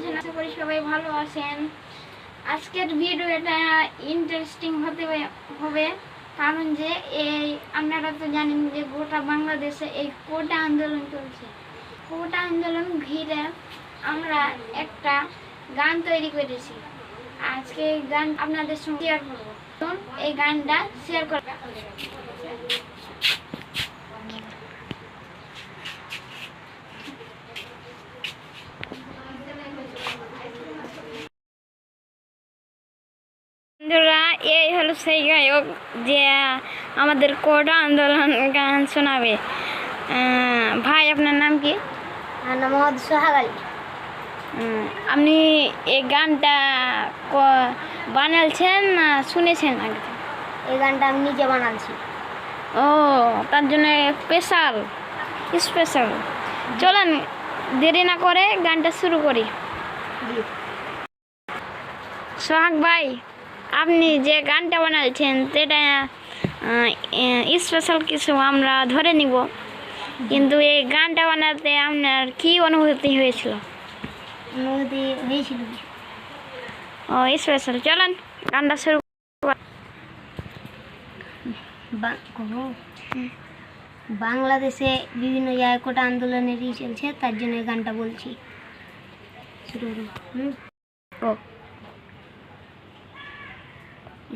আছেন? আশা করি সবাই ভালো আছেন। আজকের ভিডিওটা ইন্টারেস্টিং হবে কারণ যে এই আপনারা তো জানেন যে গোটা বাংলাদেশে এই কোটা আন্দোলন চলছে। কোটা আন্দোলন ঘিরে আমরা একটা গান তৈরি করেছি। আজকে এই গান আপনাদের সঙ্গে শেয়ার করবো। এই গানটা শেয়ার করব। বন্ধুরা, এই হলো সেই গায়ক যে আমাদের কোটা আন্দোলন গান শোনাবে। ভাই, আপনার নাম কি? আমার নাম মোহাম্মদ সোহাগ আলী। আপনি এই গানটা বানালছেন না শুনেছেন আগে? এই গানটা আমি নিজে বানাচ্ছি। ও, তার জন্য স্পেশাল। চলেন দেরি না করে গানটা শুরু করি। সোহাগ ভাই, আপনি যে গানটা বানাচ্ছেন সেটা স্পেশাল কিছু আমরা ধরে নিব, কিন্তু এই গানটা বানাতে আপনার কি অনুভূতি হয়েছিল? ও, স্পেশাল। চলেন গানটা শুরু। বাংলাদেশে বিভিন্ন জায়গায় কোটা আন্দোলনের চলছে, তার জন্য এই গানটা বলছি।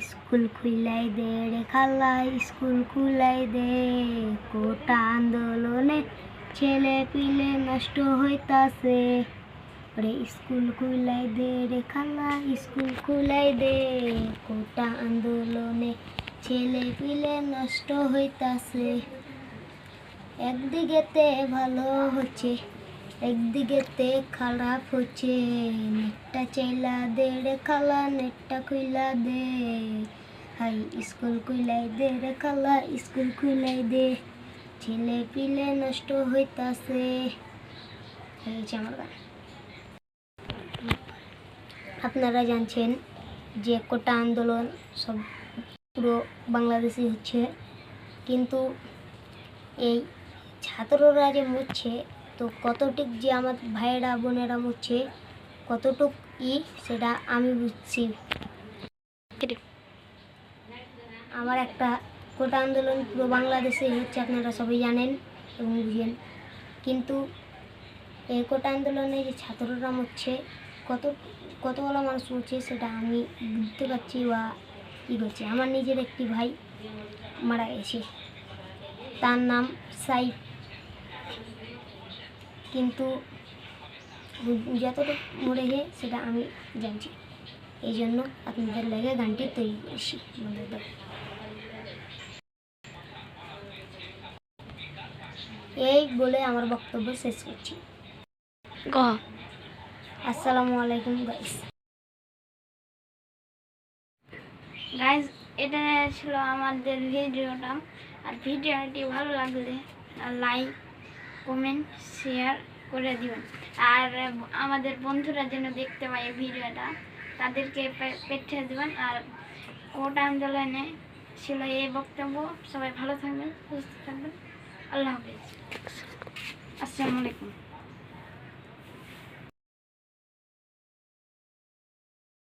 স্কুল খুলাই দে রে খালা, স্কুল খুলাই দে, কোটা আন্দোলনে ছেলে পিলে নষ্ট হইতাছে। স্কুল খুলাই দে রে খালা, স্কুল খুলাই দে, কোটা আন্দোলনে ছেলে পিলে নষ্ট হইতাছে। একদিকেতে ভালো হচ্ছে, একদিকেতে খারাপ হচ্ছে। নেটটা চাইলা দে রে খালা, নেটটা খুইলা দে। হাই স্কুল খুইলাই দে রে খালা, স্কুল খুইলাই দে, ছেলে পিলে নষ্ট হইতাছে। এই হচ্ছে আমার গান। আপনারা জানছেন যে কোটা আন্দোলন সব পুরো বাংলাদেশে হচ্ছে, কিন্তু এই ছাত্ররা যে মরছে, তো কতটুক যে আমার ভাইয়েরা বোনেরা মরছে, কতটুক সেটা আমি বুঝছি। আমার একটা কোটা আন্দোলন পুরো বাংলাদেশে হচ্ছে, আপনারা সবাই জানেন এবং বুঝেন, কিন্তু এই কোটা আন্দোলনে যে ছাত্ররা মরছে, কতগুলো মানুষ মরছে সেটা আমি বুঝতে পারছি বা কী করছি। আমার নিজের একটি ভাই মারা গেছে, তার নাম সাইফ, কিন্তু যতটুকু মরেছে সেটা আমি জানছি। এই জন্য আপনাদের লাগে গানটি তৈরি করেছি। এই বলে আমার বক্তব্য শেষ করছি। আসসালামু আলাইকুম গাইজ, এটা ছিল আমাদের ভিডিওটা। আর ভিডিওটি ভালো লাগলে লাইক, কমেন্ট, শেয়ার করে দিবেন। আর আমাদের বন্ধুরা যেন দেখতে পায় এই ভিডিওটা, তাদেরকে পাঠিয়ে দেবেন। আর কোটা আন্দোলনে ছিল এই বক্তব্য। সবাই ভালো থাকবেন, সুস্থ থাকবেন। আল্লাহ হাফিজ। আসসালামু আলাইকুম।